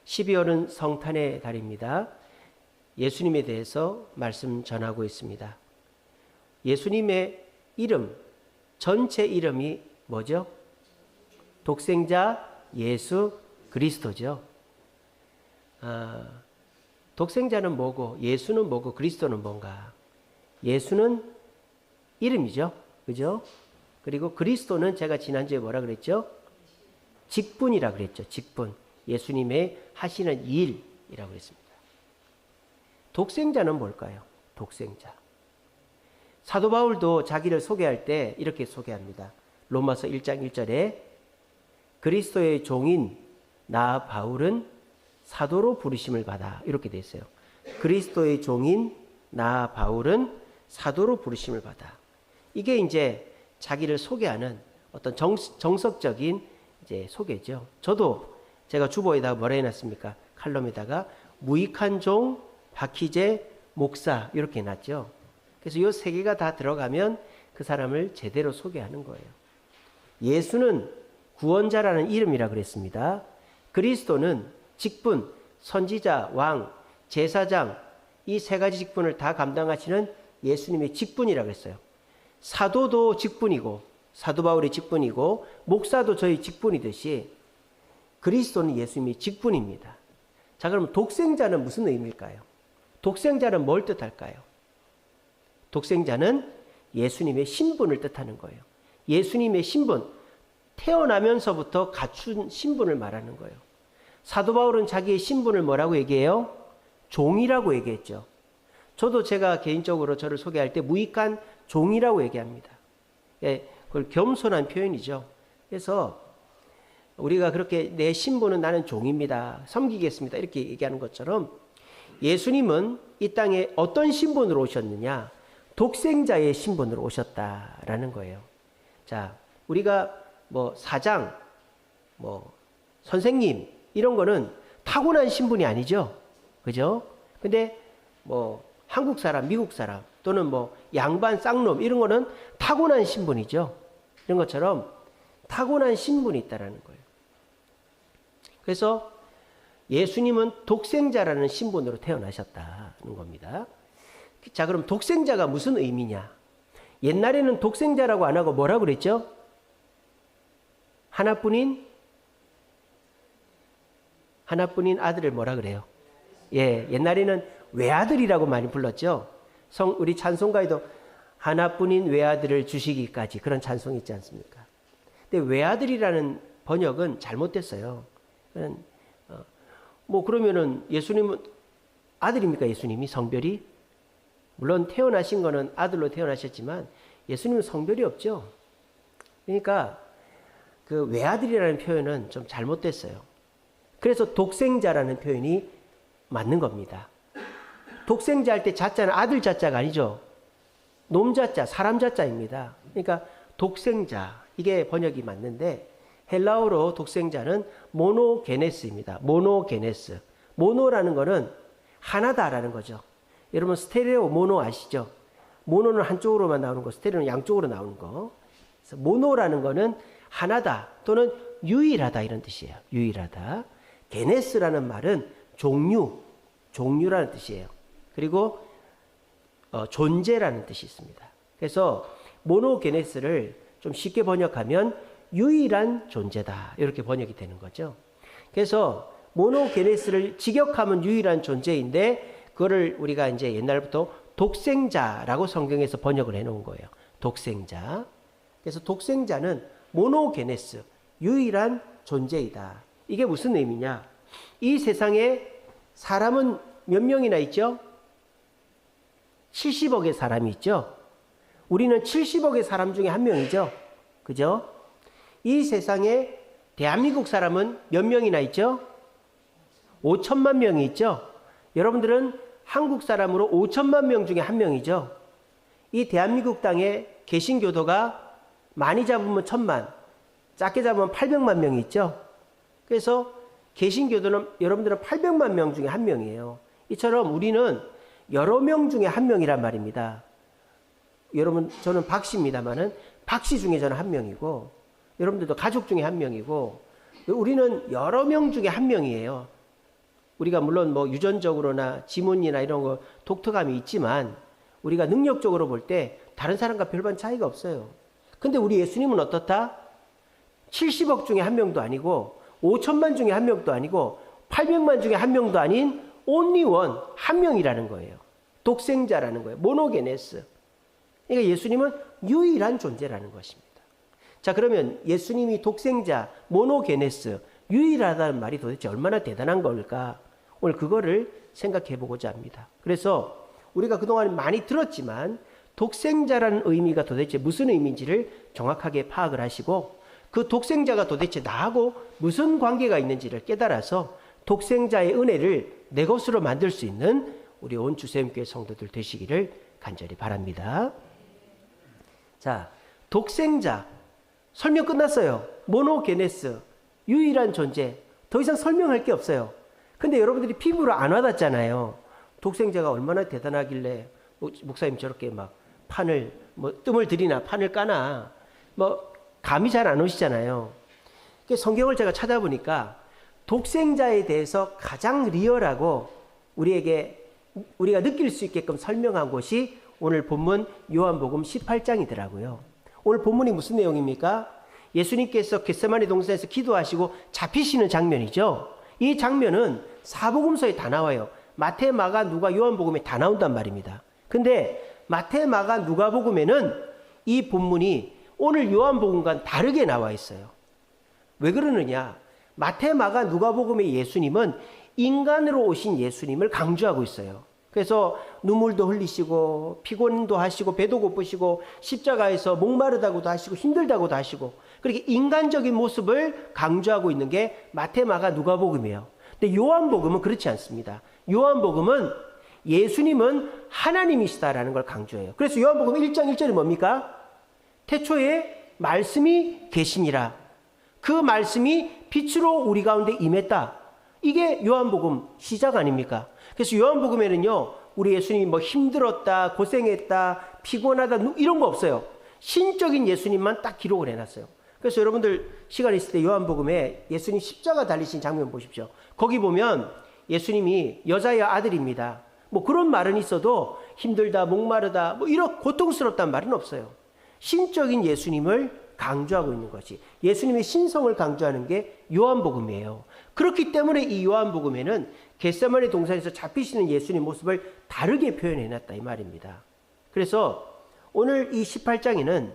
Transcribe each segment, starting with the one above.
12월은 성탄의 달입니다. 예수님에 대해서 말씀 전하고 있습니다. 예수님의 이름, 전체 이름이 뭐죠? 독생자 예수 그리스도죠. 독생자는 뭐고 예수는 뭐고 그리스도는 뭔가? 예수는 이름이죠. 그죠? 그리고 그리스도는 제가 지난주에 뭐라 그랬죠? 직분이라 그랬죠. 직분. 예수님의 하시는 일이라고 했습니다. 독생자는 뭘까요? 독생자. 사도 바울도 자기를 소개할 때 이렇게 소개합니다. 로마서 1장 1절에 그리스도의 종인 나 바울은 사도로 부르심을 받아 이렇게 돼 있어요. 그리스도의 종인 나 바울은 사도로 부르심을 받아. 이게 이제 자기를 소개하는 어떤 정석적인 이제 소개죠. 저도 제가 주보에다가 뭐라 해놨습니까? 칼럼에다가 무익한 종 박희재 목사 이렇게 해놨죠. 그래서 이 세 개가 다 들어가면 그 사람을 제대로 소개하는 거예요. 예수는 구원자라는 이름이라 그랬습니다. 그리스도는 직분, 선지자, 왕, 제사장 이 세 가지 직분을 다 감당하시는 예수님의 직분이라 그랬어요. 사도도 직분이고 사도 바울의 직분이고 목사도 저희 직분이듯이 그리스도는 예수님의 직분입니다. 자, 그럼 독생자는 무슨 의미일까요? 독생자는 뭘 뜻할까요? 독생자는 예수님의 신분을 뜻하는 거예요. 예수님의 신분, 태어나면서부터 갖춘 신분을 말하는 거예요. 사도 바울은 자기의 신분을 뭐라고 얘기해요? 종이라고 얘기했죠. 저도 제가 개인적으로 저를 소개할 때 무익한 종이라고 얘기합니다. 예, 그걸 겸손한 표현이죠. 그래서 우리가 그렇게 내 신분은 나는 종입니다. 섬기겠습니다. 이렇게 얘기하는 것처럼 예수님은 이 땅에 어떤 신분으로 오셨느냐? 독생자의 신분으로 오셨다라는 거예요. 자, 우리가 뭐 사장, 뭐 선생님 이런 거는 타고난 신분이 아니죠. 그죠? 근데 뭐 한국 사람, 미국 사람 또는 뭐 양반, 쌍놈 이런 거는 타고난 신분이죠. 이런 것처럼 타고난 신분이 있다라는 거예요. 그래서 예수님은 독생자라는 신분으로 태어나셨다는 겁니다. 자, 그럼 독생자가 무슨 의미냐? 옛날에는 독생자라고 안 하고 뭐라고 그랬죠? 하나뿐인 아들을 뭐라 그래요? 예, 옛날에는 외아들이라고 많이 불렀죠. 우리 찬송가에도 하나뿐인 외아들을 주시기까지 그런 찬송이 있지 않습니까? 근데 외아들이라는 번역은 잘못됐어요. 뭐 그러면은 예수님은 아들입니까? 예수님이 성별이? 물론 태어나신 거는 아들로 태어나셨지만 예수님은 성별이 없죠. 그러니까 그 외아들이라는 표현은 좀 잘못됐어요. 그래서 독생자라는 표현이 맞는 겁니다. 독생자 할 때 자자는 아들 자자가 아니죠. 놈 자자, 사람 자자입니다. 그러니까 독생자 이게 번역이 맞는데 헬라어로 독생자는 모노게네스입니다. 모노게네스. 모노라는 거는 하나다라는 거죠. 여러분 스테레오 모노 아시죠? 모노는 한쪽으로만 나오는 거, 스테레오는 양쪽으로 나오는 거. 그래서 모노라는 거는 하나다 또는 유일하다 이런 뜻이에요. 유일하다. 게네스라는 말은 종류라는 뜻이에요. 그리고 존재라는 뜻이 있습니다. 그래서 모노게네스를 좀 쉽게 번역하면 유일한 존재다 이렇게 번역이 되는 거죠. 그래서 모노게네스를 직역하면 유일한 존재인데 그거를 우리가 이제 옛날부터 독생자라고 성경에서 번역을 해놓은 거예요. 독생자. 그래서 독생자는 모노게네스, 유일한 존재이다. 이게 무슨 의미냐? 이 세상에 사람은 몇 명이나 있죠? 70억의 사람이 있죠? 우리는 70억의 사람 중에 한 명이죠? 그죠? 이 세상에 대한민국 사람은 몇 명이나 있죠? 5천만 명이 있죠? 여러분들은 한국 사람으로 5천만 명 중에 한 명이죠? 이 대한민국 땅에 개신교도가 많이 잡으면 1,000만, 작게 잡으면 800만 명이 있죠? 그래서 개신교도는 여러분들은 800만 명 중에 한 명이에요. 이처럼 우리는 여러 명 중에 한 명이란 말입니다. 여러분, 저는 박씨입니다만은 박씨 중에 저는 한 명이고, 여러분들도 가족 중에 한 명이고, 우리는 여러 명 중에 한 명이에요. 우리가 물론 뭐 유전적으로나 지문이나 이런 거 독특함이 있지만 우리가 능력적으로 볼 때 다른 사람과 별반 차이가 없어요. 근데 우리 예수님은 어떻다? 70억 중에 한 명도 아니고 5천만 중에 한 명도 아니고 800만 중에 한 명도 아닌 only one, 한 명이라는 거예요. 독생자라는 거예요. 모노게네스. 그러니까 예수님은 유일한 존재라는 것입니다. 자, 그러면 예수님이 독생자, 모노게네스, 유일하다는 말이 도대체 얼마나 대단한 걸까? 오늘 그거를 생각해 보고자 합니다. 그래서 우리가 그동안 많이 들었지만 독생자라는 의미가 도대체 무슨 의미인지를 정확하게 파악을 하시고 그 독생자가 도대체 나하고 무슨 관계가 있는지를 깨달아서 독생자의 은혜를 내 것으로 만들 수 있는 우리 온 주세움교회 성도들 되시기를 간절히 바랍니다. 자, 독생자 설명 끝났어요. 모노게네스, 유일한 존재. 더 이상 설명할 게 없어요. 근데 여러분들이 피부로 안 와닿잖아요. 독생자가 얼마나 대단하길래 목사님 저렇게 막 판을 뜸을 들이나 판을 까나 감이 잘 안 오시잖아요. 성경을 제가 찾아보니까 독생자에 대해서 가장 리얼하고 우리가 느낄 수 있게끔 설명한 곳이 오늘 본문 요한복음 18장이더라고요. 오늘 본문이 무슨 내용입니까? 예수님께서 겟세마네 동산에서 기도하시고 잡히시는 장면이죠. 이 장면은 사복음서에 다 나와요. 마태, 마가, 누가, 요한복음에 다 나온단 말입니다. 근데 마태, 마가, 누가복음에는 이 본문이 오늘 요한복음과는 다르게 나와 있어요. 왜 그러느냐? 마태, 마가, 누가복음의 예수님은 인간으로 오신 예수님을 강조하고 있어요. 그래서 눈물도 흘리시고 피곤도 하시고 배도 고프시고 십자가에서 목마르다고도 하시고 힘들다고도 하시고 그렇게 인간적인 모습을 강조하고 있는 게 마태, 마가, 누가복음이에요. 근데 요한복음은 그렇지 않습니다. 요한복음은 예수님은 하나님이시다라는 걸 강조해요. 그래서 요한복음 1장 1절이 뭡니까? 태초에 말씀이 계시니라. 그 말씀이 빛으로 우리 가운데 임했다. 이게 요한복음 시작 아닙니까? 그래서 요한복음에는요, 우리 예수님이 힘들었다, 고생했다, 피곤하다, 이런 거 없어요. 신적인 예수님만 딱 기록을 해놨어요. 그래서 여러분들 시간 있을 때 요한복음에 예수님 십자가 달리신 장면 보십시오. 거기 보면 예수님이 여자의 아들입니다. 그런 말은 있어도 힘들다, 목마르다, 이런 고통스럽다는 말은 없어요. 신적인 예수님을 강조하고 있는 것이 예수님의 신성을 강조하는 게 요한복음이에요. 그렇기 때문에 이 요한복음에는 겟세마네 동산에서 잡히시는 예수님 모습을 다르게 표현해놨다 이 말입니다. 그래서 오늘 이 18장에는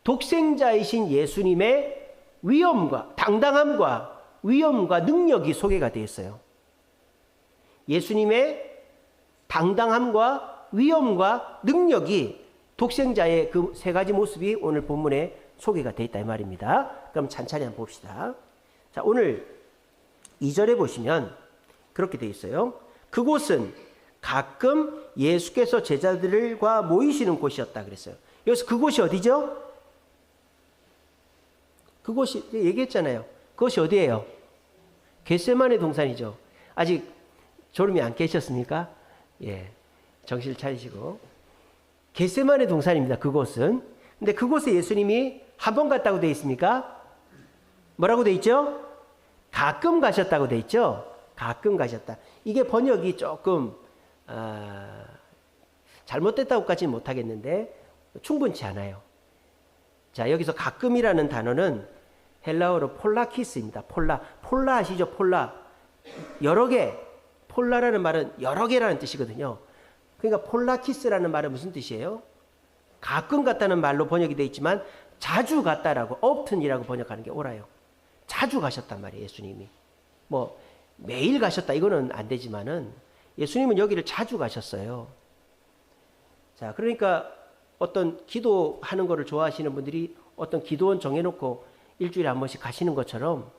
독생자이신 예수님의 위엄과 당당함과 위엄과 능력이 소개가 되어 있어요. 예수님의 당당함과 위엄과 능력이 독생자의 그 세 가지 모습이 오늘 본문에 소개가 되어 있다 이 말입니다. 그럼 찬찬히 한번 봅시다. 자, 오늘 2절에 보시면 그렇게 되어 있어요. 그곳은 가끔 예수께서 제자들과 모이시는 곳이었다 그랬어요. 여기서 그곳이 어디죠? 그곳이 얘기했잖아요. 그것이 어디예요? 겟세마네 동산이죠. 아직 졸음이 안 깨셨습니까? 예, 정신을 차리시고. 겟세마네 동산입니다. 그곳은. 근데 그곳에 예수님이 한 번 갔다고 되어 있습니까? 뭐라고 되어 있죠? 가끔 가셨다고 되어 있죠? 가끔 가셨다. 이게 번역이 조금 잘못됐다고까지는 못하겠는데 충분치 않아요. 자, 여기서 가끔이라는 단어는 헬라어로 폴라키스입니다. 폴라 아시죠? 폴라. 여러 개. 폴라라는 말은 여러 개라는 뜻이거든요. 그러니까 폴라키스라는 말은 무슨 뜻이에요? 가끔 갔다는 말로 번역이 되어 있지만 자주 갔다라고 often이라고 번역하는 게 옳아요. 자주 가셨단 말이에요. 예수님이. 매일 가셨다 이거는 안 되지만은 예수님은 여기를 자주 가셨어요. 자, 그러니까 어떤 기도하는 거를 좋아하시는 분들이 어떤 기도원 정해놓고 일주일에 한 번씩 가시는 것처럼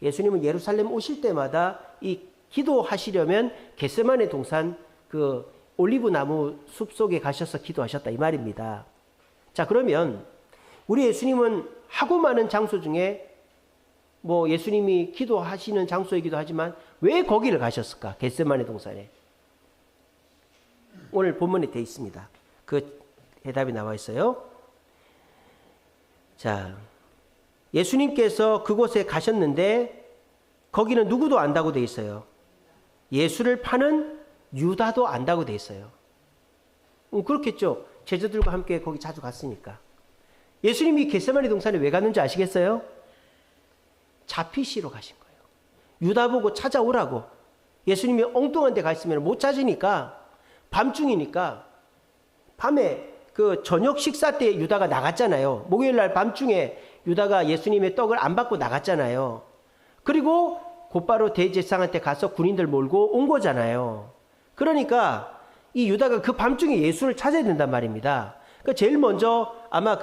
예수님은 예루살렘 오실 때마다 이 기도하시려면 겟세마네 동산 그 올리브 나무 숲 속에 가셔서 기도하셨다 이 말입니다. 자, 그러면 우리 예수님은 하고 많은 장소 중에 예수님이 기도하시는 장소이기도 하지만 왜 거기를 가셨을까? 겟세마네 동산에. 오늘 본문에 되어 있습니다. 그 대답이 나와 있어요. 자, 예수님께서 그곳에 가셨는데 거기는 누구도 안다고 되어 있어요. 예수를 파는 유다도 안다고 돼 있어요. 그렇겠죠. 제자들과 함께 거기 자주 갔으니까. 예수님이 겟세마네 동산에 왜 갔는지 아시겠어요? 잡히시러 가신 거예요. 유다 보고 찾아오라고. 예수님이 엉뚱한 데 가 있으면 못 찾으니까, 밤중이니까, 밤에 그 저녁 식사 때 유다가 나갔잖아요. 목요일 날 밤중에 유다가 예수님의 떡을 안 받고 나갔잖아요. 그리고 곧바로 대제사장한테 가서 군인들 몰고 온 거잖아요. 그러니까 이 유다가 그 밤중에 예수를 찾아야 된단 말입니다. 그러니까 제일 먼저 아마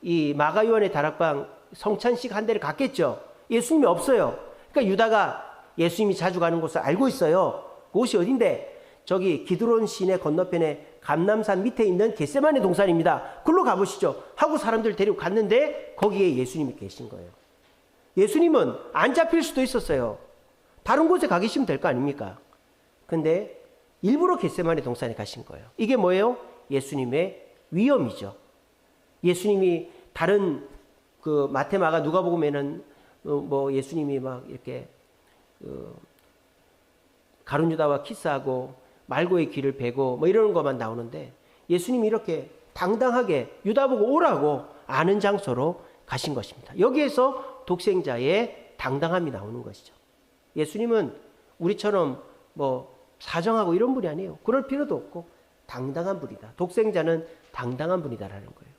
이 마가요한의 다락방 성찬식 한 대를 갔겠죠. 예수님이 없어요. 그러니까 유다가 예수님이 자주 가는 곳을 알고 있어요. 그곳이 어딘데? 저기 기드론 시내 건너편에 감람산 밑에 있는 겟세마네 동산입니다. 글로 가보시죠 하고 사람들 데리고 갔는데 거기에 예수님이 계신 거예요. 예수님은 안 잡힐 수도 있었어요. 다른 곳에 가 계시면 될 거 아닙니까? 근데 일부러 겟세마네 동산에 가신 거예요. 이게 뭐예요? 예수님의 위엄이죠. 예수님이 다른 그 마테마가 누가복음에는 뭐 예수님이 막 이렇게 가룟 유다와 키스하고 말고의 귀를 베고 뭐 이러는 것만 나오는데 예수님이 이렇게 당당하게 유다 보고 오라고 아는 장소로 가신 것입니다. 여기에서 독생자의 당당함이 나오는 것이죠. 예수님은 우리처럼 뭐 사정하고 이런 분이 아니에요. 그럴 필요도 없고 당당한 분이다. 독생자는 당당한 분이다라는 거예요.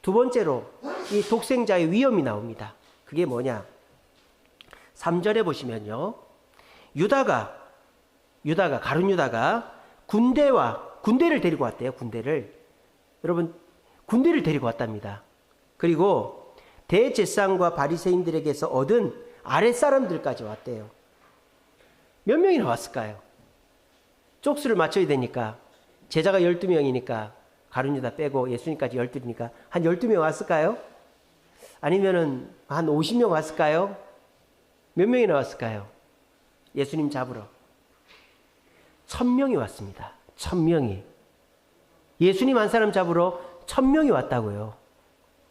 두 번째로 이 독생자의 위엄이 나옵니다. 그게 뭐냐? 3절에 보시면요. 가룟 유다가 군대를 데리고 왔대요. 여러분, 군대를 데리고 왔답니다. 그리고 대제사장과 바리새인들에게서 얻은 아랫사람들까지 왔대요. 몇 명이나 왔을까요? 쪽수를 맞춰야 되니까 제자가 12명이니까 가룟 유다 빼고 예수님까지 12이니까 한 12명 왔을까요? 아니면은 한 50명 왔을까요? 몇 명이나 왔을까요? 예수님 잡으러 1000명이 왔습니다. 1000명이. 예수님 한 사람 잡으러 1000명이 왔다고요.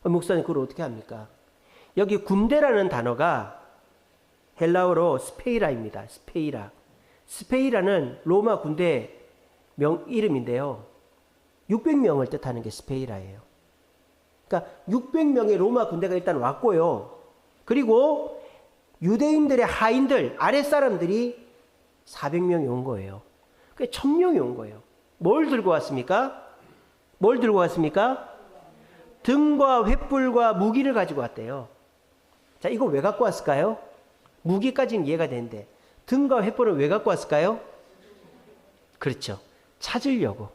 목사님 그걸 어떻게 합니까? 여기 군대라는 단어가 헬라어로 스페이라입니다. 스페이라는 로마 군대 이름인데요. 600명을 뜻하는 게 스페이라예요. 그러니까 600명의 로마 군대가 일단 왔고요. 그리고 유대인들의 하인들, 아랫사람들이 400명이 온 거예요. 그게 1000명이 온 거예요. 뭘 들고 왔습니까? 등과 횃불과 무기를 가지고 왔대요. 자, 이거 왜 갖고 왔을까요? 무기까지는 이해가 되는데 등과 횃불을 왜 갖고 왔을까요? 그렇죠. 찾으려고.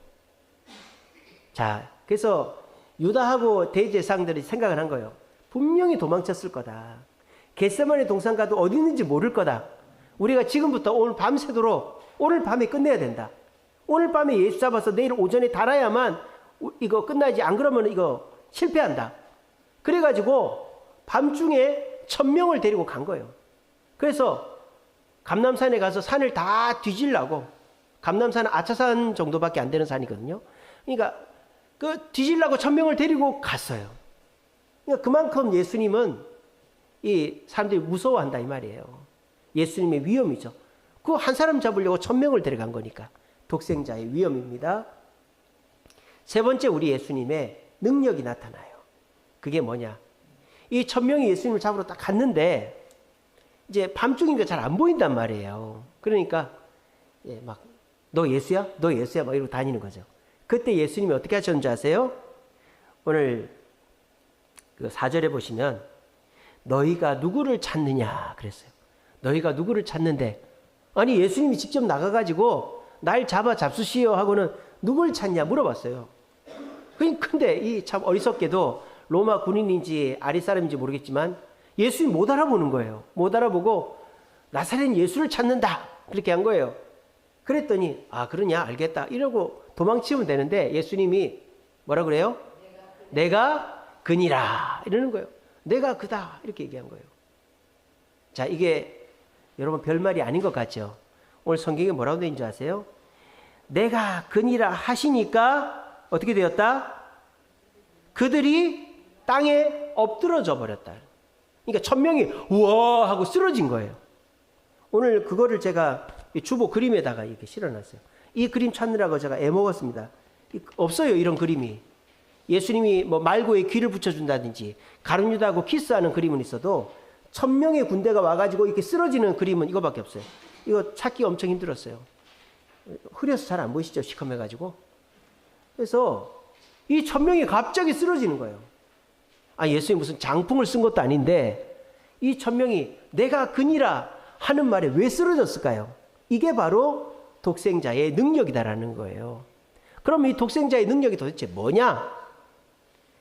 자, 그래서 유다하고 대제사장들이 생각을 한 거예요. 분명히 도망쳤을 거다. 겟세마네 동산 가도 어디 있는지 모를 거다. 우리가 지금부터 오늘 밤새도록 오늘 밤에 끝내야 된다. 오늘 밤에 예수 잡아서 내일 오전에 달아야만 이거 끝나지. 안 그러면 이거 실패한다. 그래가지고 밤중에 1000명을 데리고 간 거예요. 그래서 감람산에 가서 산을 다 뒤지려고. 감람산은 아차산 정도밖에 안 되는 산이거든요. 그러니까 뒤지려고 1000명을 데리고 갔어요. 그러니까 그만큼 예수님은 이 사람들이 무서워한다 이 말이에요. 예수님의 위엄이죠. 그 한 사람 잡으려고 1000명을 데려간 거니까. 독생자의 위엄입니다. 세 번째, 우리 예수님의 능력이 나타나요. 그게 뭐냐? 이 1000명이 예수님을 잡으러 딱 갔는데 이제 밤중이니까 잘 안 보인단 말이에요. 그러니까 막 너 예수야? 너 예수야? 막 이러고 다니는 거죠. 그때 예수님이 어떻게 하셨는지 아세요? 오늘 그 4절에 보시면 너희가 누구를 찾느냐 그랬어요. 너희가 누구를 찾는데, 아니 예수님이 직접 나가가지고 날 잡수시오 하고는 누굴 찾냐 물어봤어요. 근데 이 참 어리석게도 로마 군인인지 아랫사람인지 모르겠지만 예수님 못 알아보는 거예요. 못 알아보고 나사렛 예수를 찾는다 그렇게 한 거예요. 그랬더니 아 그러냐 알겠다 이러고 도망치면 되는데 예수님이 뭐라 그래요? 내가 그니라 이러는 거예요. 내가 그다 이렇게 얘기한 거예요. 자, 이게 여러분 별말이 아닌 것 같죠? 오늘 성경에 뭐라고 되어 있는 줄 아세요? 내가 그니라 하시니까 어떻게 되었다? 그들이 땅에 엎드러져 버렸다. 그러니까 1000명이 우와 하고 쓰러진 거예요. 오늘 그거를 제가 이 주보 그림에다가 이렇게 실어놨어요. 이 그림 찾느라고 제가 애먹었습니다. 없어요, 이런 그림이. 예수님이 뭐 말고에 귀를 붙여준다든지 가룟유다하고 키스하는 그림은 있어도 1000명의 군대가 와가지고 이렇게 쓰러지는 그림은 이거밖에 없어요. 이거 찾기 엄청 힘들었어요. 흐려서 잘 안 보이시죠? 시커매가지고. 그래서 이 1000명이 갑자기 쓰러지는 거예요. 아, 예수님이 무슨 장풍을 쓴 것도 아닌데 이 1000명이 내가 그니라 하는 말에 왜 쓰러졌을까요? 이게 바로 독생자의 능력이다라는 거예요. 그럼 이 독생자의 능력이 도대체 뭐냐?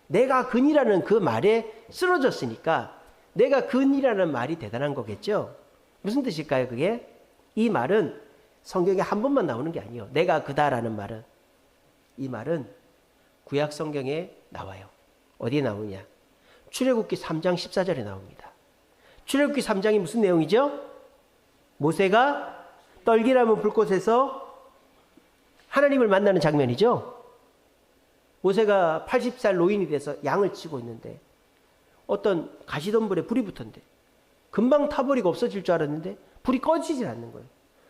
내가 그니라는 그 말에 쓰러졌으니까 내가 그니라는 말이 대단한 거겠죠? 무슨 뜻일까요, 그게? 이 말은 성경에 한 번만 나오는 게 아니에요. 내가 그다라는 말은. 이 말은 구약 성경에 나와요. 어디에 나오냐? 출애굽기 3장 14절에 나옵니다. 출애굽기 3장이 무슨 내용이죠? 모세가 떨기나무 불꽃에서 하나님을 만나는 장면이죠. 모세가 80살 노인이 돼서 양을 치고 있는데 어떤 가시덤불에 불이 붙었는데 금방 타버리고 없어질 줄 알았는데 불이 꺼지질 않는 거예요.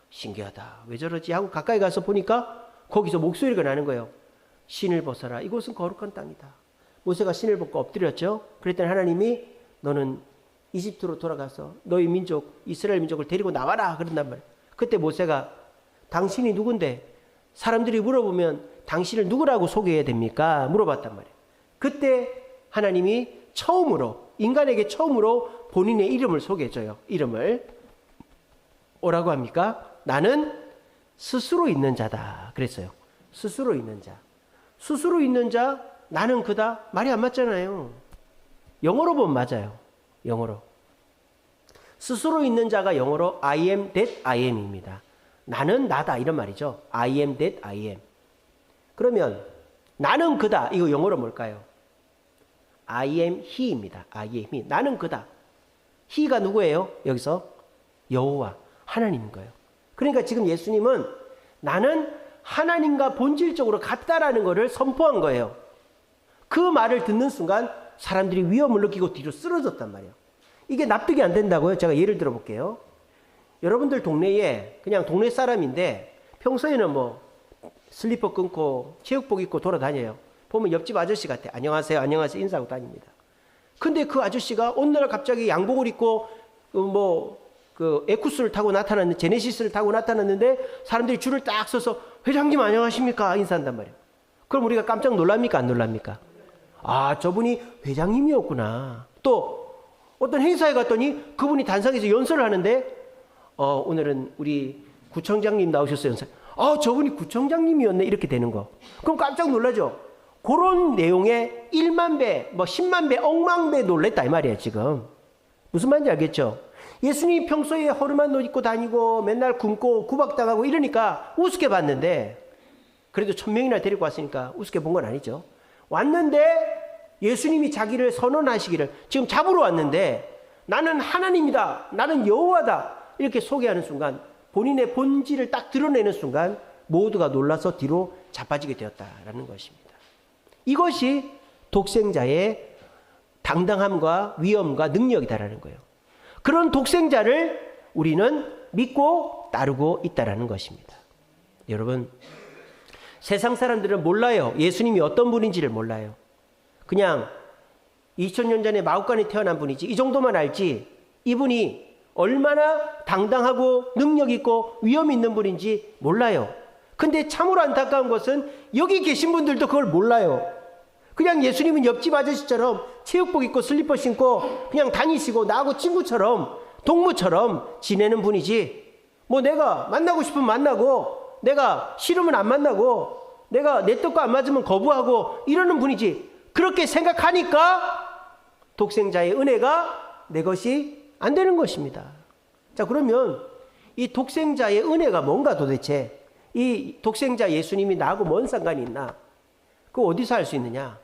신기하다. 왜 저러지? 하고 가까이 가서 보니까 거기서 목소리가 나는 거예요. 신을 벗어라. 이곳은 거룩한 땅이다. 모세가 신을 벗고 엎드렸죠. 그랬더니 하나님이 너는 이집트로 돌아가서 너희 민족 이스라엘 민족을 데리고 나와라 그런단 말이에요. 그때 모세가 당신이 누군데 사람들이 물어보면 당신을 누구라고 소개해야 됩니까? 물어봤단 말이에요. 그때 하나님이 처음으로 인간에게 처음으로 본인의 이름을 소개해줘요. 이름을 뭐라고 합니까? 나는 스스로 있는 자다 그랬어요. 스스로 있는 자. 스스로 있는 자 나는 그다 말이 안 맞잖아요. 영어로 보면 맞아요. 영어로 스스로 있는 자가 영어로 I am that I am입니다. 나는 나다 이런 말이죠. I am that I am. 그러면 나는 그다 이거 영어로 뭘까요? I am he입니다. I am he. 나는 그다. he가 누구예요? 여기서 여호와 하나님인 거예요. 그러니까 지금 예수님은 나는 하나님과 본질적으로 같다라는 것을 선포한 거예요. 그 말을 듣는 순간 사람들이 위험을 느끼고 뒤로 쓰러졌단 말이에요. 이게 납득이 안 된다고요? 제가 예를 들어 볼게요. 여러분들 동네에 그냥 동네 사람인데 평소에는 뭐 슬리퍼 끊고 체육복 입고 돌아다녀요. 보면 옆집 아저씨 같아. 안녕하세요, 안녕하세요 인사하고 다닙니다. 근데 그 아저씨가 어느 날 갑자기 양복을 입고 에쿠스를 타고 나타났는데 제네시스를 타고 나타났는데 사람들이 줄을 딱 서서 회장님 안녕하십니까 인사한단 말이에요. 그럼 우리가 깜짝 놀랍니까 안 놀랍니까? 아, 저분이 회장님이었구나. 또 어떤 행사에 갔더니 그분이 단상에서 연설을 하는데 오늘은 우리 구청장님 나오셨어요. 연설. 아, 저분이 구청장님이었네. 이렇게 되는 거. 그럼 깜짝 놀라죠. 그런 내용에 1만 배, 10만 배, 억만 배 놀랬다 이 말이에요 지금. 무슨 말인지 알겠죠? 예수님이 평소에 허름한 옷 입고 다니고 맨날 굶고 구박당하고 이러니까 우습게 봤는데 그래도 1000명이나 데리고 왔으니까 우습게 본 건 아니죠. 왔는데 예수님이 자기를 선언하시기를 지금 잡으러 왔는데 나는 하나님이다. 나는 여호와다. 이렇게 소개하는 순간 본인의 본질을 딱 드러내는 순간 모두가 놀라서 뒤로 자빠지게 되었다라는 것입니다. 이것이 독생자의 당당함과 위엄과 능력이다라는 거예요. 그런 독생자를 우리는 믿고 따르고 있다라는 것입니다. 여러분, 세상 사람들은 몰라요. 예수님이 어떤 분인지를 몰라요. 그냥 2000년 전에 마구간에 태어난 분이지 이 정도만 알지 이분이 얼마나 당당하고 능력 있고 위엄 있는 분인지 몰라요. 근데 참으로 안타까운 것은 여기 계신 분들도 그걸 몰라요. 그냥 예수님은 옆집 아저씨처럼 체육복 입고 슬리퍼 신고 그냥 다니시고 나하고 친구처럼 동무처럼 지내는 분이지 뭐 내가 만나고 싶으면 만나고 내가 싫으면 안 만나고 내가 내 뜻과 안 맞으면 거부하고 이러는 분이지 그렇게 생각하니까 독생자의 은혜가 내 것이 안 되는 것입니다. 자, 그러면 이 독생자의 은혜가 뭔가 도대체 이 독생자 예수님이 나하고 뭔 상관이 있나? 그거 어디서 알 수 있느냐?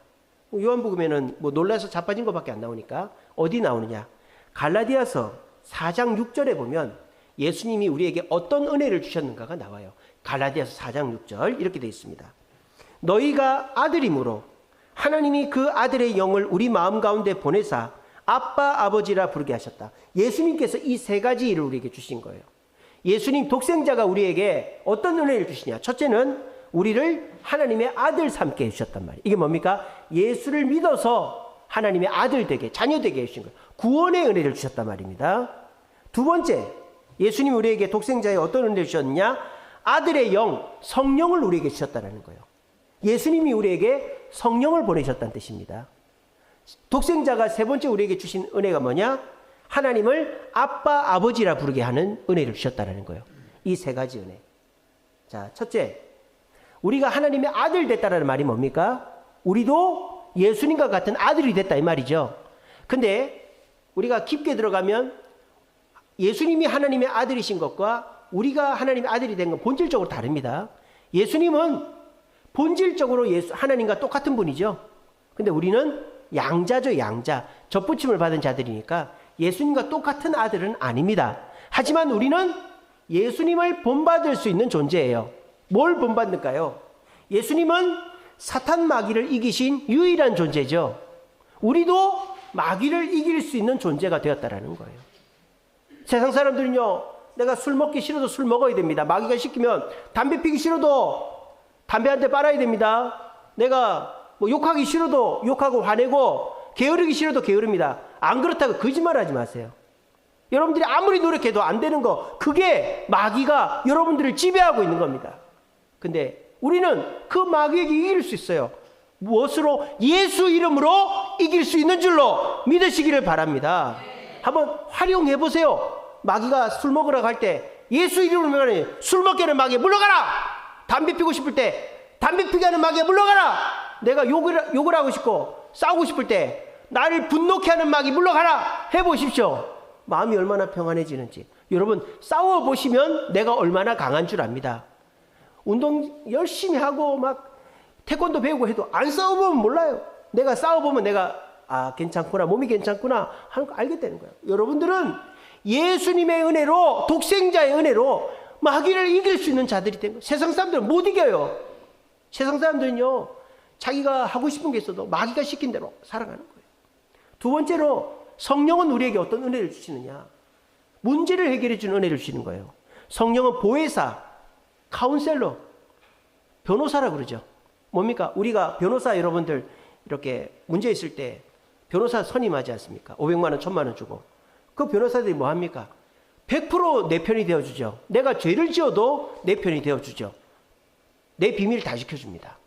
요한복음에는 뭐 놀라서 자빠진 것밖에 안 나오니까 어디 나오느냐? 갈라디아서 4장 6절에 보면 예수님이 우리에게 어떤 은혜를 주셨는가가 나와요. 갈라디아서 4장 6절 이렇게 되어 있습니다. 너희가 아들이므로 하나님이 그 아들의 영을 우리 마음 가운데 보내사 아빠 아버지라 부르게 하셨다. 예수님께서 이 세 가지 일을 우리에게 주신 거예요. 예수님 독생자가 우리에게 어떤 은혜를 주시냐? 첫째는 우리를 하나님의 아들 삼게 해주셨단 말이에요. 이게 뭡니까? 예수를 믿어서 하나님의 아들 되게, 자녀 되게 해주신 거예요. 구원의 은혜를 주셨단 말입니다. 두 번째, 예수님이 우리에게 독생자의 어떤 은혜를 주셨느냐? 아들의 영, 성령을 우리에게 주셨다는 거예요. 예수님이 우리에게 성령을 보내셨다는 뜻입니다. 독생자가 세 번째 우리에게 주신 은혜가 뭐냐? 하나님을 아빠, 아버지라 부르게 하는 은혜를 주셨다는 거예요. 이 세 가지 은혜. 자, 첫째, 우리가 하나님의 아들 됐다는 말이 뭡니까? 우리도 예수님과 같은 아들이 됐다 이 말이죠. 근데 우리가 깊게 들어가면 예수님이 하나님의 아들이신 것과 우리가 하나님의 아들이 된 건 본질적으로 다릅니다. 예수님은 본질적으로 하나님과 똑같은 분이죠. 근데 우리는 양자죠, 양자. 접붙임을 받은 자들이니까 예수님과 똑같은 아들은 아닙니다. 하지만 우리는 예수님을 본받을 수 있는 존재예요. 뭘 본받을까요? 예수님은 사탄 마귀를 이기신 유일한 존재죠. 우리도 마귀를 이길 수 있는 존재가 되었다라는 거예요. 세상 사람들은요, 내가 술 먹기 싫어도 술 먹어야 됩니다. 마귀가 시키면 담배 피기 싫어도 담배 한 대 빨아야 됩니다. 내가 뭐 욕하기 싫어도 욕하고 화내고 게으르기 싫어도 게으릅니다. 안 그렇다고 거짓말하지 마세요. 여러분들이 아무리 노력해도 안 되는 거, 그게 마귀가 여러분들을 지배하고 있는 겁니다. 근데 우리는 그 마귀에게 이길 수 있어요. 무엇으로? 예수 이름으로 이길 수 있는 줄로 믿으시기를 바랍니다. 한번 활용해 보세요. 마귀가 술 먹으러 갈 때 예수 이름으로 술 먹게 하는 마귀에 물러가라. 담배 피고 싶을 때 담배 피게 하는 마귀에 물러가라. 내가 욕을 하고 싶고 싸우고 싶을 때 나를 분노케 하는 마귀 물러가라. 해보십시오. 마음이 얼마나 평안해지는지. 여러분 싸워보시면 내가 얼마나 강한 줄 압니다. 운동 열심히 하고 막 태권도 배우고 해도 안 싸워보면 몰라요. 내가 싸워보면 내가 괜찮구나, 몸이 괜찮구나 하는 거 알게 되는 거예요. 여러분들은 예수님의 은혜로, 독생자의 은혜로 마귀를 이길 수 있는 자들이 된 거예요. 세상 사람들은 못 이겨요. 세상 사람들은요, 자기가 하고 싶은 게 있어도 마귀가 시킨 대로 살아가는 거예요. 두 번째로 성령은 우리에게 어떤 은혜를 주시느냐? 문제를 해결해 주는 은혜를 주시는 거예요. 성령은 보혜사, 카운셀러, 변호사라 그러죠. 뭡니까? 우리가 변호사 여러분들 이렇게 문제 있을 때 변호사 선임하지 않습니까? 500만 원, 1000만 원 주고. 그 변호사들이 뭐 합니까? 100% 내 편이 되어주죠. 내가 죄를 지어도 내 편이 되어주죠. 내 비밀을 다 지켜줍니다.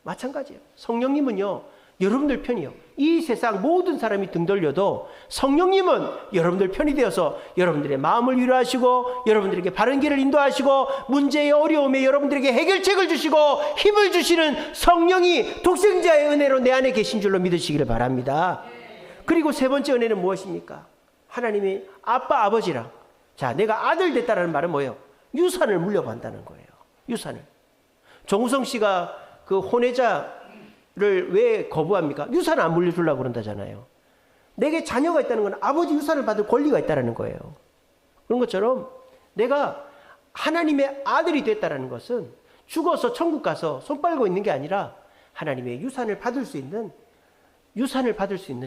마찬가지예요. 성령님은요, 여러분들 편이요. 이 세상 모든 사람이 등 돌려도 성령님은 여러분들 편이 되어서 여러분들의 마음을 위로하시고 여러분들에게 바른 길을 인도하시고 문제의 어려움에 여러분들에게 해결책을 주시고 힘을 주시는 성령이 독생자의 은혜로 내 안에 계신 줄로 믿으시기를 바랍니다. 그리고 세 번째 은혜는 무엇입니까? 하나님이 아빠, 아버지랑. 자, 내가 아들 됐다는 말은 뭐예요? 유산을 물려받는다는 거예요. 유산을. 정우성 씨가 그 혼외자를 왜 거부합니까? 유산을 안 물려주려고 그런다잖아요. 내게 자녀가 있다는 건 아버지 유산을 받을 권리가 있다는 거예요. 그런 것처럼 내가 하나님의 아들이 됐다는 것은 죽어서 천국 가서 손 빨고 있는 게 아니라 하나님의 유산을 받을 수 있는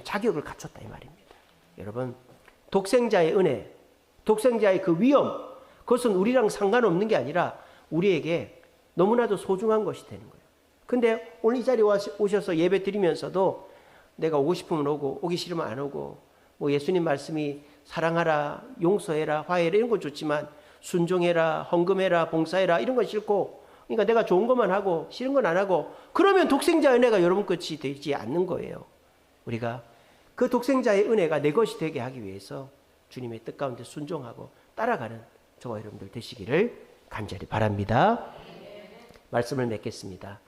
자격을 갖췄다 이 말입니다. 여러분, 독생자의 은혜, 독생자의 그 위엄, 그것은 우리랑 상관없는 게 아니라 우리에게 너무나도 소중한 것이 되는 거예요. 근데 오늘 이 자리에 오셔서 예배 드리면서도 내가 오고 싶으면 오고 오기 싫으면 안 오고 뭐 예수님 말씀이 사랑하라, 용서해라, 화해라 이런 건 좋지만 순종해라, 헌금해라, 봉사해라 이런 건 싫고, 그러니까 내가 좋은 것만 하고 싫은 건 안 하고, 그러면 독생자의 은혜가 여러분 것이 되지 않는 거예요. 우리가 그 독생자의 은혜가 내 것이 되게 하기 위해서 주님의 뜻 가운데 순종하고 따라가는 저와 여러분들 되시기를 간절히 바랍니다. 말씀을 맺겠습니다.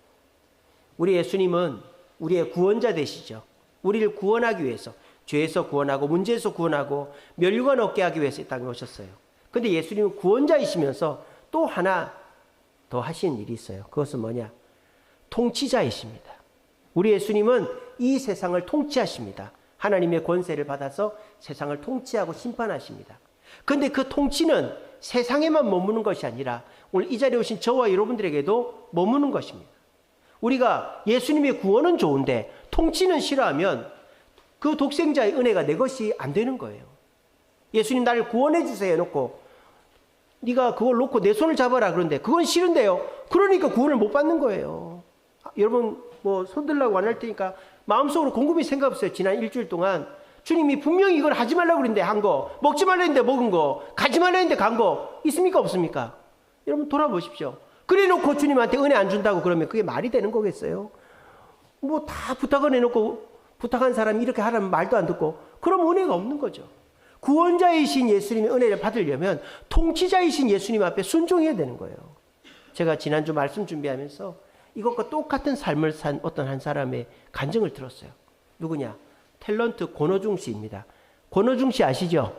우리 예수님은 우리의 구원자 되시죠. 우리를 구원하기 위해서, 죄에서 구원하고 문제에서 구원하고 멸류관 얻게 하기 위해서 이 땅에 오셨어요. 근데 예수님은 구원자이시면서 또 하나 더 하신 일이 있어요. 그것은 뭐냐? 통치자이십니다. 우리 예수님은 이 세상을 통치하십니다. 하나님의 권세를 받아서 세상을 통치하고 심판하십니다. 근데 그 통치는 세상에만 머무는 것이 아니라 오늘 이 자리에 오신 저와 여러분들에게도 머무는 것입니다. 우리가 예수님의 구원은 좋은데 통치는 싫어하면 그 독생자의 은혜가 내 것이 안 되는 거예요. 예수님 나를 구원해 주세요 해놓고 네가 그걸 놓고 내 손을 잡아라. 그런데 그건 싫은데요. 그러니까 구원을 못 받는 거예요. 여러분 뭐 손들라고 안 할 테니까 마음속으로 곰곰이 생각해보세요. 지난 일주일 동안 주님이 분명히 이걸 하지 말라고 그랬는데 한 거, 먹지 말라 했는데 먹은 거, 가지 말라 했는데 간 거 있습니까 없습니까? 여러분 돌아보십시오. 그래 놓고 주님한테 은혜 안 준다고 그러면 그게 말이 되는 거겠어요? 뭐 다 부탁을 해놓고 부탁한 사람이 이렇게 하라면 말도 안 듣고 그럼 은혜가 없는 거죠. 구원자이신 예수님의 은혜를 받으려면 통치자이신 예수님 앞에 순종해야 되는 거예요. 제가 지난주 말씀 준비하면서 이것과 똑같은 삶을 산 어떤 한 사람의 간증을 들었어요. 누구냐? 탤런트 권호중 씨입니다. 권호중 씨 아시죠?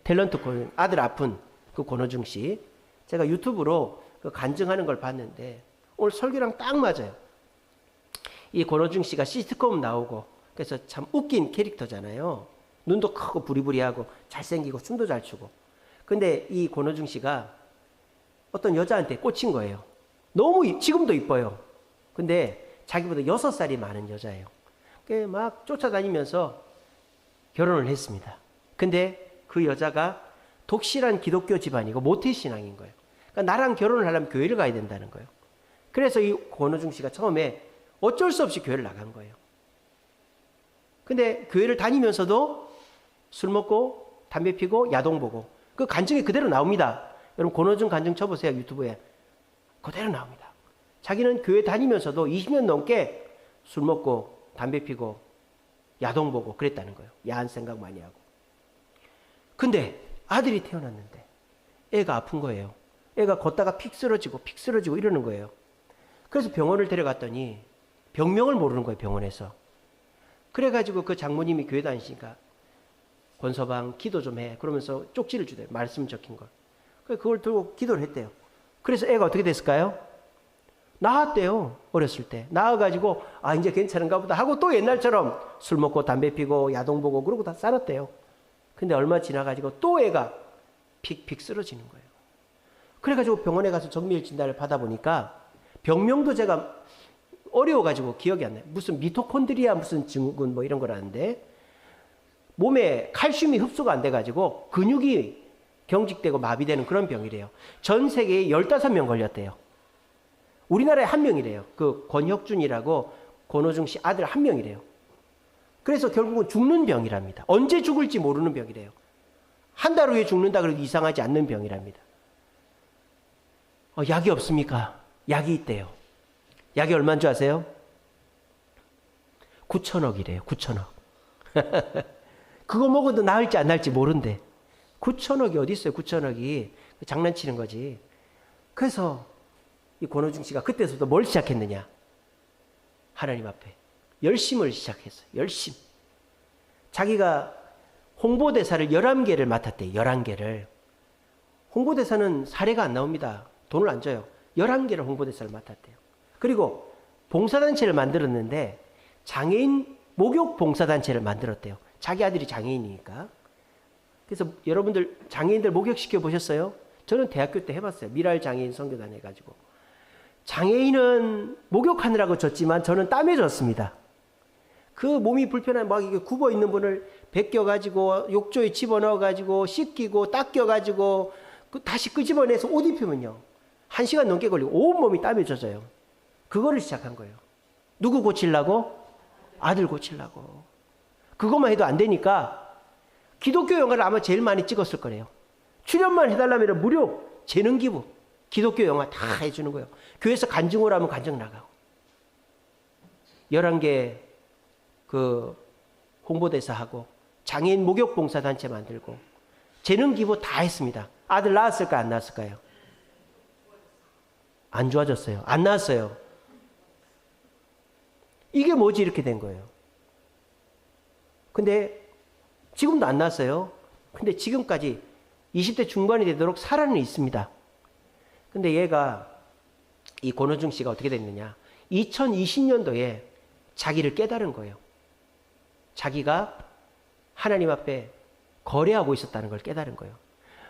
탤런트 아들 아픈 그 권호중 씨. 제가 유튜브로 그 간증하는 걸 봤는데 오늘 설교랑 딱 맞아요. 이 권호중 씨가 시트콤 나오고 그래서 참 웃긴 캐릭터잖아요. 눈도 크고 부리부리하고 잘생기고 춤도 잘 추고. 근데 이 권호중 씨가 어떤 여자한테 꽂힌 거예요. 너무 지금도 이뻐요. 근데 자기보다 6살이 많은 여자예요. 막 쫓아다니면서 결혼을 했습니다. 근데 그 여자가 독실한 기독교 집안이고 모태신앙인 거예요. 그러니까 나랑 결혼을 하려면 교회를 가야 된다는 거예요. 그래서 이 권호중 씨가 처음에 어쩔 수 없이 교회를 나간 거예요. 근데 교회를 다니면서도 술 먹고 담배 피고 야동 보고 그 간증이 그대로 나옵니다. 여러분 권호중 간증 쳐보세요. 유튜브에. 그대로 나옵니다. 자기는 교회 다니면서도 20년 넘게 술 먹고 담배 피고 야동 보고 그랬다는 거예요. 야한 생각 많이 하고. 근데 아들이 태어났는데 애가 아픈 거예요. 애가 걷다가 픽 쓰러지고 이러는 거예요. 그래서 병원을 데려갔더니 병명을 모르는 거예요. 병원에서. 그래가지고 그 장모님이 교회 다니시니까 권서방 기도 좀 해. 그러면서 쪽지를 주대요. 말씀 적힌 걸. 그걸 들고 기도를 했대요. 그래서 애가 어떻게 됐을까요? 나았대요. 어렸을 때. 나아가지고 이제 괜찮은가 보다 하고 또 옛날처럼 술 먹고 담배 피고 야동 보고 그러고 다 살았대요. 근데 얼마 지나가지고 또 애가 픽픽 쓰러지는 거예요. 그래가지고 병원에 가서 정밀 진단을 받아보니까 병명도 제가 어려워가지고 기억이 안 나요. 무슨 미토콘드리아 무슨 증후군 뭐 이런 거라는데 몸에 칼슘이 흡수가 안 돼가지고 근육이 경직되고 마비되는 그런 병이래요. 전 세계에 15명 걸렸대요. 우리나라에 1명이래요. 그 권혁준이라고 권호중 씨 아들 1명이래요. 그래서 결국은 죽는 병이랍니다. 언제 죽을지 모르는 병이래요. 한 달 후에 죽는다 그래도 이상하지 않는 병이랍니다. 약이 없습니까? 약이 있대요. 약이 얼마인 줄 아세요? 9천억이래요. 9천억. 그거 먹어도 나을지 안 나을지 모른대. 9천억이 어디 있어요? 9천억이. 장난치는 거지. 그래서 이 권호중 씨가 그때부터 뭘 시작했느냐? 하나님 앞에 열심을 시작했어요. 열심. 자기가 홍보대사를 11개를 맡았대요. 11개를. 홍보대사는 사례가 안 나옵니다. 돈을 안 줘요. 11개를 홍보대사를 맡았대요. 그리고 봉사단체를 만들었는데 장애인 목욕 봉사단체를 만들었대요. 자기 아들이 장애인이니까. 그래서 여러분들 장애인들 목욕시켜 보셨어요? 저는 대학교 때 해봤어요. 미랄 장애인 선교단 해가지고. 장애인은 목욕하느라고 졌지만 저는 땀에 졌습니다. 그 몸이 불편한 막 이게 굽어 있는 분을 벗겨가지고 욕조에 집어넣어가지고 씻기고 닦여가지고 다시 끄집어내서 옷 입히면요. 1시간 넘게 걸리고 온 몸이 땀에 젖어요. 그거를 시작한 거예요. 누구 고치려고? 아들 고치려고. 그것만 해도 안 되니까 기독교 영화를 아마 제일 많이 찍었을 거래요. 출연만 해달라면 무료 재능 기부. 기독교 영화 다 해주는 거예요. 교회에서 간증 오라면 간증 나가고. 11개 그 홍보대사하고 장애인 목욕 봉사단체 만들고 재능 기부 다 했습니다. 아들 낳았을까 안 낳았을까요? 안 좋아졌어요. 안 낳았어요. 이게 뭐지 이렇게 된 거예요. 근데 지금도 안 낳았어요. 근데 지금까지 20대 중반이 되도록 살아는 있습니다. 근데 얘가 이 권호중 씨가 어떻게 됐느냐. 2020년도에 자기를 깨달은 거예요. 자기가 하나님 앞에 거래하고 있었다는 걸 깨달은 거예요.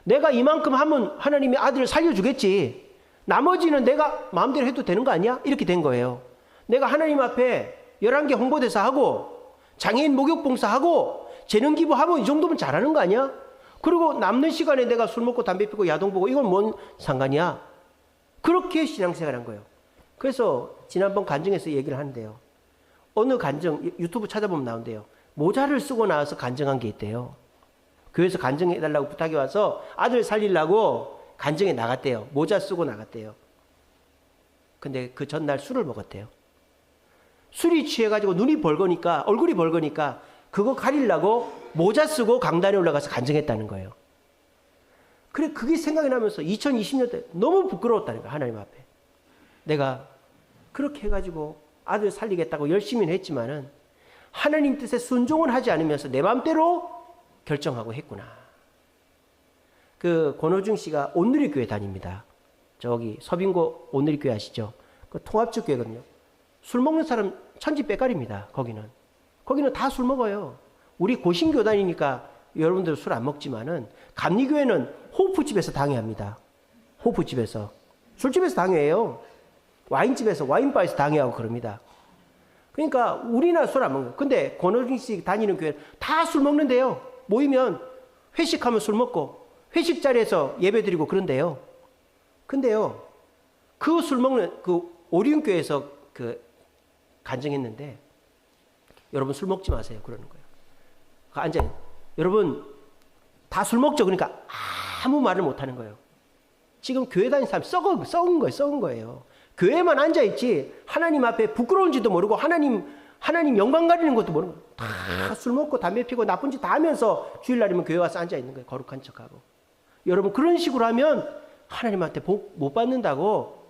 내가 이만큼 하면 하나님이 아들을 살려주겠지. 나머지는 내가 마음대로 해도 되는 거 아니야? 이렇게 된 거예요. 내가 하나님 앞에 11개 홍보대사 하고 장애인 목욕봉사 하고 재능 기부하면 이 정도면 잘하는 거 아니야? 그리고 남는 시간에 내가 술 먹고 담배 피고 야동 보고 이건 뭔 상관이야? 그렇게 신앙생활 한 거예요. 그래서 지난번 간증에서 얘기를 하는데요. 어느 간증, 유튜브 찾아보면 나온대요. 모자를 쓰고 나와서 간증한 게 있대요. 교회에서 간증해달라고 부탁이 와서 아들 살리려고 간증에 나갔대요. 모자 쓰고 나갔대요. 근데 그 전날 술을 먹었대요. 술이 취해가지고 눈이 벌거니까, 얼굴이 벌거니까 그거 가리려고 모자 쓰고 강단에 올라가서 간증했다는 거예요. 그래, 그게 생각이 나면서 2020년대 너무 부끄러웠다는 거예요. 하나님 앞에. 내가 그렇게 해가지고 아들 살리겠다고 열심히 했지만은 하나님 뜻에 순종을 하지 않으면서 내 마음대로 결정하고 했구나. 그 권호중 씨가 온누리교회 다닙니다. 저기 서빙고 온누리교회 아시죠? 그 통합적 교회거든요. 술 먹는 사람 천지빼깔입니다. 거기는 다 술 먹어요. 우리 고신교 다니니까 여러분들 술 안 먹지만은 감리교회는 호프집에서 당회합니다. 호프집에서. 술집에서 당회해요. 와인집에서 와인바에서 당회하고 그럽니다. 그러니까 우리나 술 안 먹는 거예요. 근데 권호중 씨 다니는 교회는 다 술 먹는데요. 모이면 회식하면 술 먹고 회식 자리에서 예배 드리고 그런데요. 근데요. 그 술 먹는 그 오륜교회에서 그 간증했는데 여러분 술 먹지 마세요. 그러는 거예요. 앉아요. 여러분 다 술 먹죠. 그러니까 아무 말을 못 하는 거예요. 지금 교회 다니는 사람 썩은 거예요. 교회만 앉아있지 하나님 앞에 부끄러운지도 모르고 하나님 영광 가리는 것도 모르고 다 술 먹고 담배 피고 나쁜 짓 다 하면서 주일날이면 교회 와서 앉아있는 거예요. 거룩한 척하고. 여러분 그런 식으로 하면 하나님한테 복 못 받는다고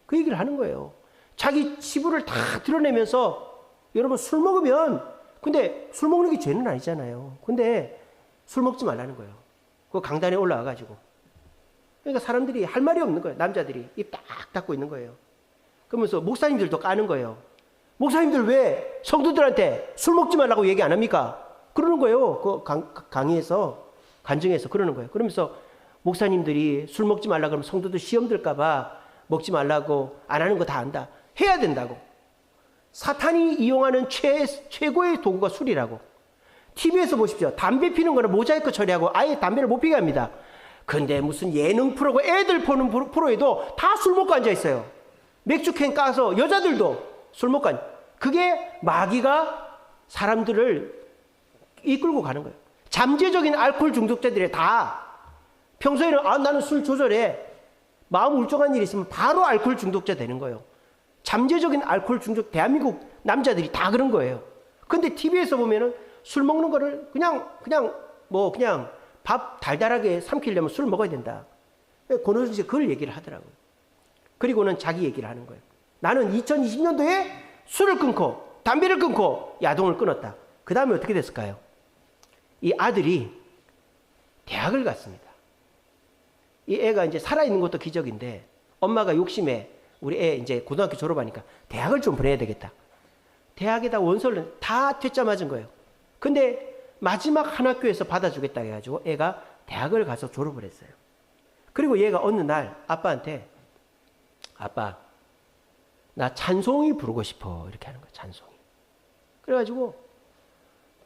그 얘기를 하는 거예요. 자기 치부를 다 드러내면서 여러분 술 먹으면 근데 술 먹는 게 죄는 아니잖아요. 근데 술 먹지 말라는 거예요. 그 강단에 올라와가지고. 그러니까 사람들이 할 말이 없는 거예요. 남자들이 입 딱 닫고 있는 거예요. 그러면서 목사님들도 까는 거예요. 목사님들 왜 성도들한테 술 먹지 말라고 얘기 안 합니까? 그러는 거예요. 그 강의에서 간증해서 그러는 거예요. 그러면서 목사님들이 술 먹지 말라 그러면 성도들 시험 들까 봐 먹지 말라고 안 하는 거 다 안다. 해야 된다고. 사탄이 이용하는 최고의 도구가 술이라고. TV에서 보십시오. 담배 피는 거는 모자이크 처리하고 아예 담배를 못 피게 합니다. 근데 무슨 예능 프로고 애들 보는 프로에도 다 술 먹고 앉아 있어요. 맥주캔 까서 여자들도 술 먹고 앉아. 그게 마귀가 사람들을 이끌고 가는 거예요. 잠재적인 알코올 중독자들이 다 평소에는 나는 술 조절해. 마음 울적한 일이 있으면 바로 알코올 중독자 되는 거예요. 잠재적인 알코올 중독 대한민국 남자들이 다 그런 거예요. 근데 TV에서 보면은 술 먹는 거를 그냥 밥 달달하게 삼키려면 술 먹어야 된다. 권호중 씨가 그걸 얘기를 하더라고요. 그리고는 자기 얘기를 하는 거예요. 나는 2020년도에 술을 끊고 담배를 끊고 야동을 끊었다. 그 다음에 어떻게 됐을까요? 이 아들이 대학을 갔습니다. 이 애가 이제 살아있는 것도 기적인데 엄마가 욕심에 우리 애 이제 고등학교 졸업하니까 대학을 좀 보내야 되겠다. 대학에다 원서를 다 퇴짜 맞은 거예요. 근데 마지막 한 학교에서 받아주겠다 해가지고 애가 대학을 가서 졸업을 했어요. 그리고 얘가 어느 날 아빠한테 아빠 나 찬송이 부르고 싶어 이렇게 하는 거예요. 찬송이. 그래가지고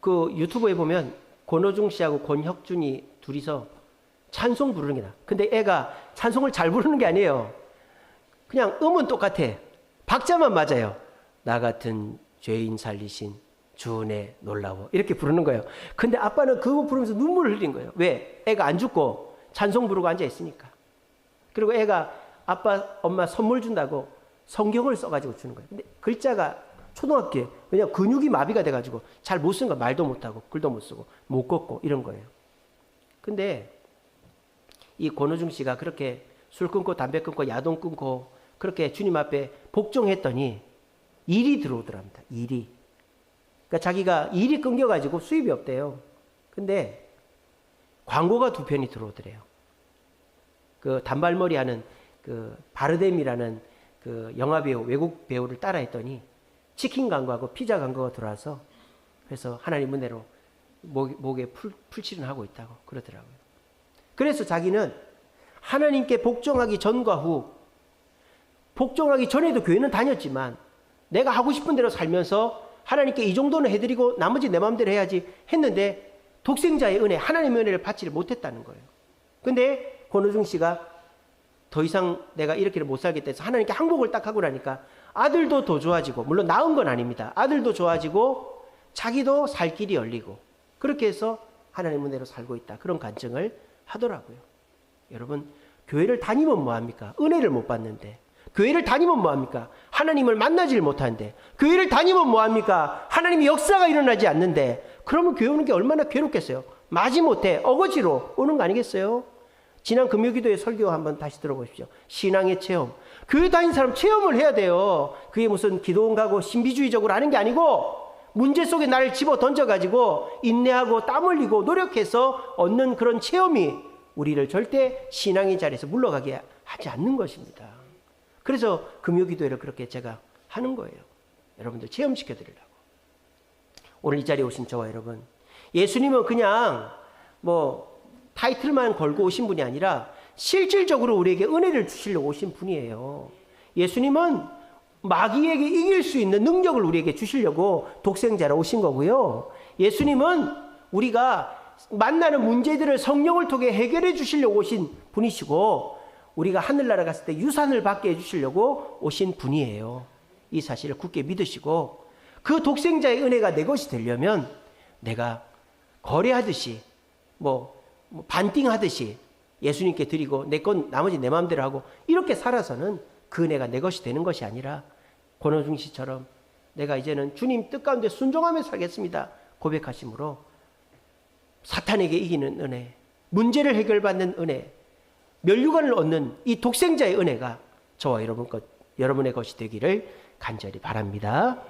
그 유튜브에 보면 권호중 씨하고 권혁준이 둘이서 찬송 부르는 게 나. 근데 애가 찬송을 잘 부르는 게 아니에요. 그냥 음은 똑같아. 박자만 맞아요. 나 같은 죄인 살리신 주 은혜 놀라워 이렇게 부르는 거예요. 근데 아빠는 그거 부르면서 눈물을 흘린 거예요. 왜? 애가 안 죽고 찬송 부르고 앉아 있으니까. 그리고 애가 아빠 엄마 선물 준다고 성경을 써가지고 주는 거예요. 근데 글자가 초등학교에 왜냐면 근육이 마비가 돼가지고 잘 못 쓰는 거 말도 못하고 글도 못 쓰고 못 걷고 이런 거예요. 근데 이 권호중 씨가 그렇게 술 끊고 담배 끊고 야동 끊고 그렇게 주님 앞에 복종했더니 일이 들어오더랍니다. 일이. 그러니까 자기가 일이 끊겨가지고 수입이 없대요. 근데 광고가 2편이 들어오더래요. 그 단발머리 하는 그 바르뎀이라는 그 영화배우, 외국 배우를 따라했더니 치킨 광고하고 피자 광고가 들어와서 그래서 하나님 은혜로 목에 풀칠은 하고 있다고 그러더라고요. 그래서 자기는 하나님께 복종하기 전과 후, 복종하기 전에도 교회는 다녔지만 내가 하고 싶은 대로 살면서 하나님께 이 정도는 해드리고 나머지 내 마음대로 해야지 했는데 독생자의 은혜, 하나님의 은혜를 받지를 못했다는 거예요. 근데 권호중 씨가 더 이상 내가 이렇게는 못 살겠다 해서 하나님께 항복을 딱 하고 나니까 아들도 더 좋아지고, 물론 낳은 건 아닙니다. 아들도 좋아지고 자기도 살 길이 열리고, 그렇게 해서 하나님 은혜로 살고 있다, 그런 간증을 하더라고요. 여러분, 교회를 다니면 뭐합니까? 은혜를 못 받는데. 교회를 다니면 뭐합니까? 하나님을 만나질 못하는데. 교회를 다니면 뭐합니까? 하나님의 역사가 일어나지 않는데. 그러면 교회 오는 게 얼마나 괴롭겠어요. 마지못해 어거지로 오는 거 아니겠어요? 지난 금요기도의 설교 한번 다시 들어보십시오. 신앙의 체험. 교회 다니는 사람 체험을 해야 돼요. 그게 무슨 기도원 가고 신비주의적으로 하는 게 아니고, 문제 속에 나를 집어 던져가지고 인내하고 땀 흘리고 노력해서 얻는 그런 체험이 우리를 절대 신앙의 자리에서 물러가게 하지 않는 것입니다. 그래서 금요기도회를 그렇게 제가 하는 거예요. 여러분들 체험시켜드리려고. 오늘 이 자리에 오신 저와 여러분, 예수님은 그냥 뭐 타이틀만 걸고 오신 분이 아니라 실질적으로 우리에게 은혜를 주시려고 오신 분이에요. 예수님은 마귀에게 이길 수 있는 능력을 우리에게 주시려고 독생자로 오신 거고요. 예수님은 우리가 만나는 문제들을 성령을 통해 해결해 주시려고 오신 분이시고, 우리가 하늘나라 갔을 때 유산을 받게 해주시려고 오신 분이에요. 이 사실을 굳게 믿으시고, 그 독생자의 은혜가 내 것이 되려면 내가 거래하듯이 반띵하듯이 예수님께 드리고 내 건 나머지 내 마음대로 하고 이렇게 살아서는 그 은혜가 내 것이 되는 것이 아니라, 권호중 씨처럼 내가 이제는 주님 뜻 가운데 순종하며 살겠습니다 고백하심으로 사탄에게 이기는 은혜, 문제를 해결받는 은혜, 면류관을 얻는 이 독생자의 은혜가 저와 여러분의 것이 되기를 간절히 바랍니다.